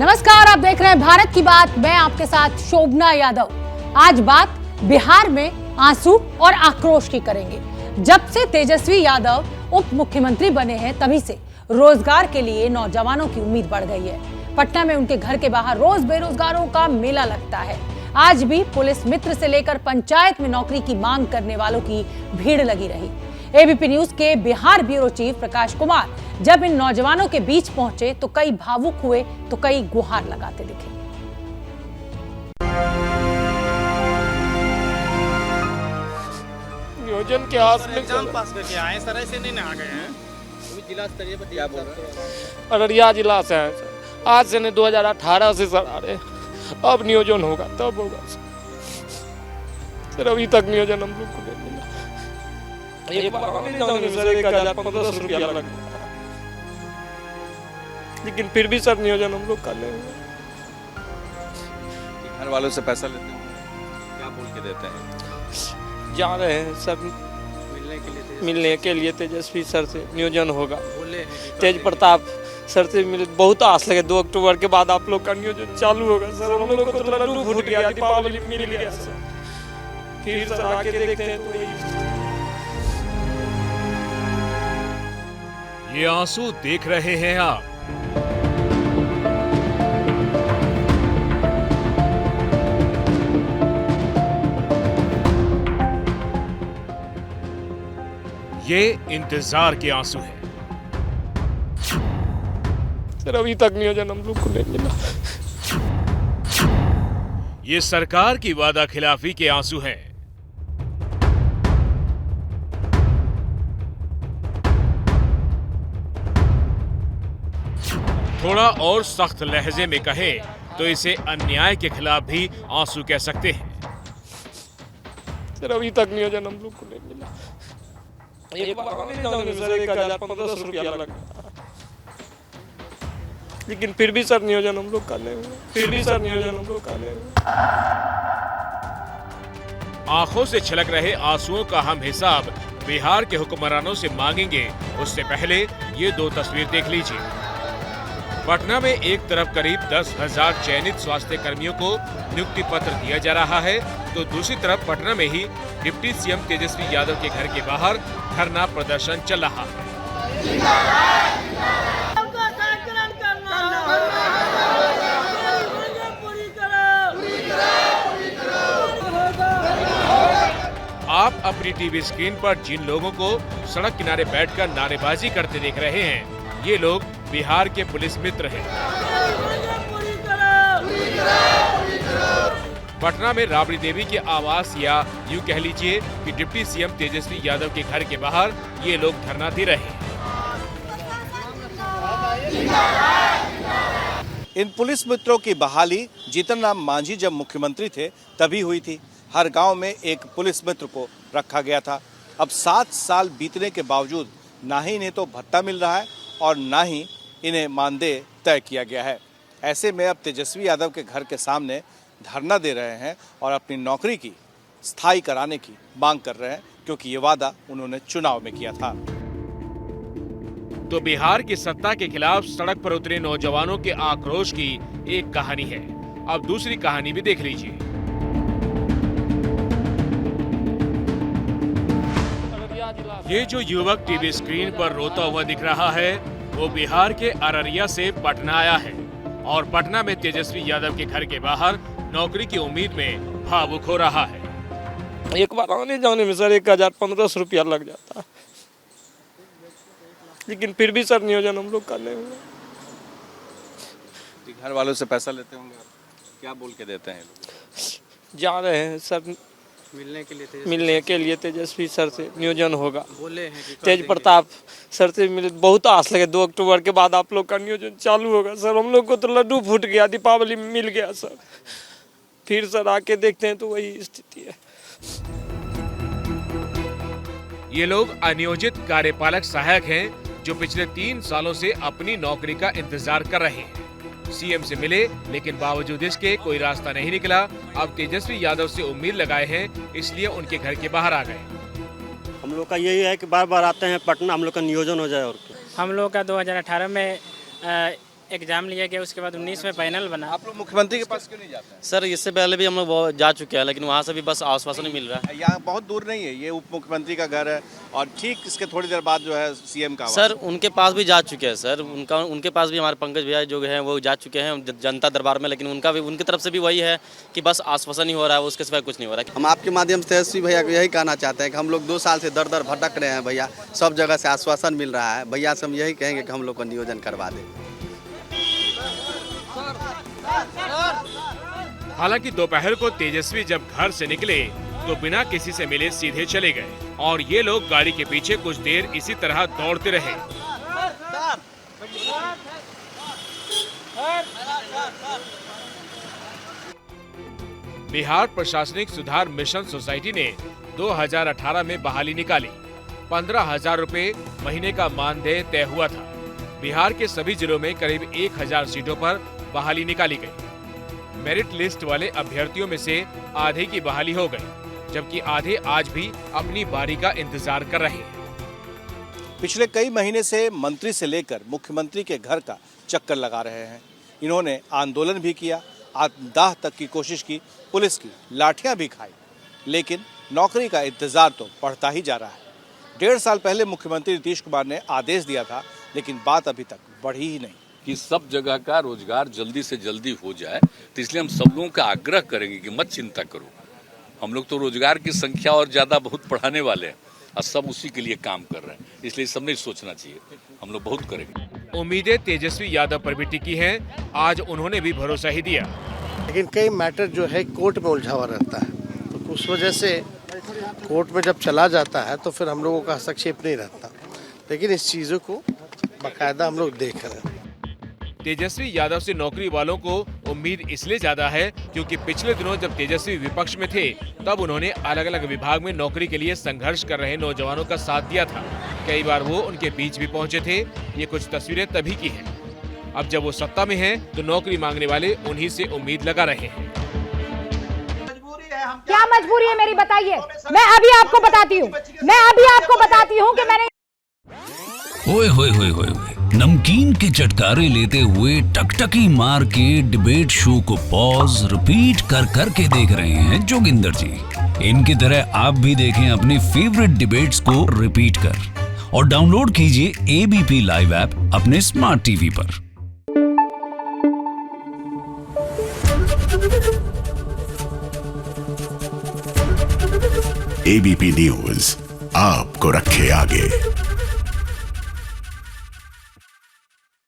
नमस्कार, आप देख रहे हैं भारत की बात। मैं आपके साथ शोभना यादव। आज बात बिहार में आंसू और आक्रोश की करेंगे। जब से तेजस्वी यादव उप मुख्यमंत्री बने हैं तभी से रोजगार के लिए नौजवानों की उम्मीद बढ़ गई है। पटना में उनके घर के बाहर रोज बेरोजगारों का मेला लगता है। आज भी पुलिस मित्र से लेकर पंचायत में नौकरी की मांग करने वालों की भीड़ लगी रही। एबीपी न्यूज के बिहार ब्यूरो चीफ प्रकाश कुमार जब इन नौजवानों के बीच पहुंचे तो कई भावुक हुए तो कई गुहार लगाते दिखे। नियोजन के आस में एग्जाम पास करके आए सर, ऐसे नहीं ना आ गए हैं। अभी जिला स्तरीय पर क्या बोल रहे हैं? अररिया जिला से हैं सर। आज से नहीं 2018 से सर आ रहे। अब नियोजन होगा तब होगा सर। अभी तक नियोजन हम लोग को नहीं मिला। एक बार सर 1500 रुपया लगा, लेकिन फिर भी सर नियोजन हम लोग कर लेंगे। घर वालों से पैसा लेते हैं, क्या बोल के देते हैं? जा रहे हैं सर मिलने के लिए तेजस्वी सर से नियोजन होगा। तेज प्रताप सर से मिले, बहुत आस लगे। 2 अक्टूबर के बाद आप लोग का नियोजन चालू होगा सर। हम लोग को तो लड्डू फूट गया, दीपावली मिल गया सर। फिर सर आके देखते हैं तो ये आंसू देख रहे हैं आप। ये इंतजार के आंसू हैं। सर अभी तक नियोजन हम लोग को नहीं मिला। ये सरकार की वादा खिलाफी के आंसू हैं। थोड़ा और सख्त लहजे में कहे तो इसे अन्याय के खिलाफ भी आंसू कह सकते हैं। सर अभी तक नियोजन हम लोग को नहीं मिला। एक बार सर 1500 रुपया लगा, लेकिन फिर भी सर नियोजन हम लोग कर लेंगे। आंखों से छलक रहे आंसुओं का हम हिसाब बिहार के हुक्मरानों से मांगेंगे। उससे पहले ये 2 तस्वीर देख लीजिए। पटना में एक तरफ करीब 10,000 चयनित स्वास्थ्य कर्मियों को नियुक्ति पत्र दिया जा रहा है, तो दूसरी तरफ पटना में ही डिप्टी सीएम तेजस्वी यादव के घर के बाहर धरना प्रदर्शन चल रहा है। आप अपनी टीवी स्क्रीन पर जिन लोगों को सड़क किनारे बैठकर नारेबाजी करते देख रहे हैं, ये लोग बिहार के पुलिस मित्र हैं। पटना में राबड़ी देवी के आवास या यूं कह लीजिए कि डिप्टी सीएम तेजस्वी यादव के घर के बाहर ये लोग धरना दे रहे हैं। इन पुलिस मित्रों की बहाली जीतन राम मांझी जब मुख्यमंत्री थे तभी हुई थी। हर गांव में एक पुलिस मित्र को रखा गया था। अब 7 साल बीतने के बावजूद ना ही इन्हें तो भत्ता मिल रहा है और ना ही इन्हें मानदेय तय किया गया है। ऐसे में अब तेजस्वी यादव के घर के सामने धरना दे रहे हैं और अपनी नौकरी की स्थायी कराने की मांग कर रहे हैं, क्योंकि ये वादा उन्होंने चुनाव में किया था। तो बिहार की सत्ता के खिलाफ सड़क पर उतरे नौजवानों के आक्रोश की एक कहानी है। अब दूसरी कहानी भी देख लीजिए। ये जो युवक टीवी स्क्रीन पर रोता हुआ दिख रहा है, वो बिहार के अररिया से पटना आया है और पटना में तेजस्वी यादव के घर के बाहर नौकरी की उम्मीद में भावुक हो रहा है। एक बार आने जाने में सर 1500 रुपया लग जाता है, लेकिन फिर भी सर नियोजन हम लोग कर लेंगे। घर वालों से पैसा लेते होंगे, क्या बोल के देते हैं? जा रहे हैं सर मिलने के लिए तेजस्वी सर से नियोजन होगा। बोले हैं कि तेज प्रताप सर से मिले, बहुत आस लगे। 2 अक्टूबर के बाद आप लोग का नियोजन चालू होगा सर। हम लोग को तो लड्डू फूट गया, दीपावली मिल गया सर। फिर सर आके देखते हैं तो वही स्थिति है। ये लोग अनियोजित कार्यपालक सहायक हैं जो पिछले 3 सालों से अपनी नौकरी का इंतजार कर रहे हैं। सीएम से मिले, लेकिन बावजूद इसके कोई रास्ता नहीं निकला। अब तेजस्वी यादव से उम्मीद लगाए हैं, इसलिए उनके घर के बाहर आ गए। हम लोग का यही है कि बार बार आते हैं पटना, हम लोग का नियोजन हो जाए। और हम लोग का 2018 में एग्ज़ाम लिया गया, उसके बाद 19 में फाइनल बना। आप लोग मुख्यमंत्री के पास क्यों नहीं जाते हैं? सर इससे पहले भी हम लोग बहुत जा चुके हैं, लेकिन वहाँ से भी बस आश्वासन नहीं मिल रहा है। यहाँ बहुत दूर नहीं है, ये उप मुख्यमंत्री का घर है और ठीक इसके थोड़ी देर बाद जो है सीएम का आवास। सर उनके पास भी जा चुके हैं सर, उनके पास भी हमारे पंकज भैया जो हैं वो जा चुके हैं जनता दरबार में, लेकिन उनकी तरफ से भी वही है कि बस आश्वासन ही हो रहा है, उसके सिवाय कुछ नहीं हो रहा है। हम आपके माध्यम से तेजस्वी भैया को यही कहना चाहते हैं कि हम लोग 2 साल से दर दर भटक रहे हैं भैया, सब जगह से आश्वासन मिल रहा है। भैया से हम यही कहेंगे कि हम लोग को नियोजन करवा दें। हालांकि दोपहर को तेजस्वी जब घर से निकले तो बिना किसी से मिले सीधे चले गए और ये लोग गाड़ी के पीछे कुछ देर इसी तरह दौड़ते रहे। बिहार प्रशासनिक सुधार मिशन सोसाइटी ने 2018 में बहाली निकाली। 15,000 रुपए महीने का मानदेय तय हुआ था। बिहार के सभी जिलों में करीब 1,000 सीटों पर बहाली निकाली गई। मेरिट लिस्ट वाले अभ्यर्थियों में से आधे की बहाली हो गई, जबकि आधे आज भी अपनी बारी का इंतजार कर रहे हैं। पिछले कई महीने से मंत्री से लेकर मुख्यमंत्री के घर का चक्कर लगा रहे हैं। इन्होंने आंदोलन भी किया, आत्मदाह तक की कोशिश की, पुलिस की लाठियां भी खाई, लेकिन नौकरी का इंतजार तो बढ़ता ही जा रहा है। 1.5 साल पहले मुख्यमंत्री नीतीश कुमार ने आदेश दिया था, लेकिन बात अभी तक बढ़ी ही नहीं कि सब जगह का रोजगार जल्दी से जल्दी हो जाए। तो इसलिए हम सब लोगों का आग्रह करेंगे कि मत चिंता करो, हम लोग तो रोजगार की संख्या और ज्यादा बहुत बढ़ाने वाले हैं और सब उसी के लिए काम कर रहे हैं, इसलिए सब नहीं सोचना चाहिए, हम लोग बहुत करेंगे। उम्मीदें तेजस्वी यादव पर भी टिकी हैं। आज उन्होंने भी भरोसा ही दिया। लेकिन कई मैटर जो है कोर्ट में उलझा हुआ रहता है, तो उस वजह से कोर्ट में जब चला जाता है तो फिर हम लोगों का हस्तक्षेप नहीं रहता, लेकिन इस चीज़ों को बाकायदा हम लोग देख रहे हैं। तेजस्वी यादव से नौकरी वालों को उम्मीद इसलिए ज्यादा है क्योंकि पिछले दिनों जब तेजस्वी विपक्ष में थे तब उन्होंने अलग अलग विभाग में नौकरी के लिए संघर्ष कर रहे नौजवानों का साथ दिया था। कई बार वो उनके बीच भी पहुंचे थे। ये कुछ तस्वीरें तभी की हैं। अब जब वो सत्ता में हैं तो नौकरी मांगने वाले उन्हीं से उम्मीद लगा रहे हैं। क्या मजबूरी है मेरी, बताइए। मैं अभी आपको बताती हूँ कि मैंने ओए होए होए होए नमकीन के चटकारे लेते हुए टकटकी मार के डिबेट शो को पॉज रिपीट कर करके देख रहे हैं जोगिंदर जी। इनकी तरह आप भी देखें अपनी फेवरेट डिबेट्स को रिपीट कर और डाउनलोड कीजिए एबीपी लाइव ऐप अपने स्मार्ट टीवी पर। एबीपी न्यूज आपको रखे आगे।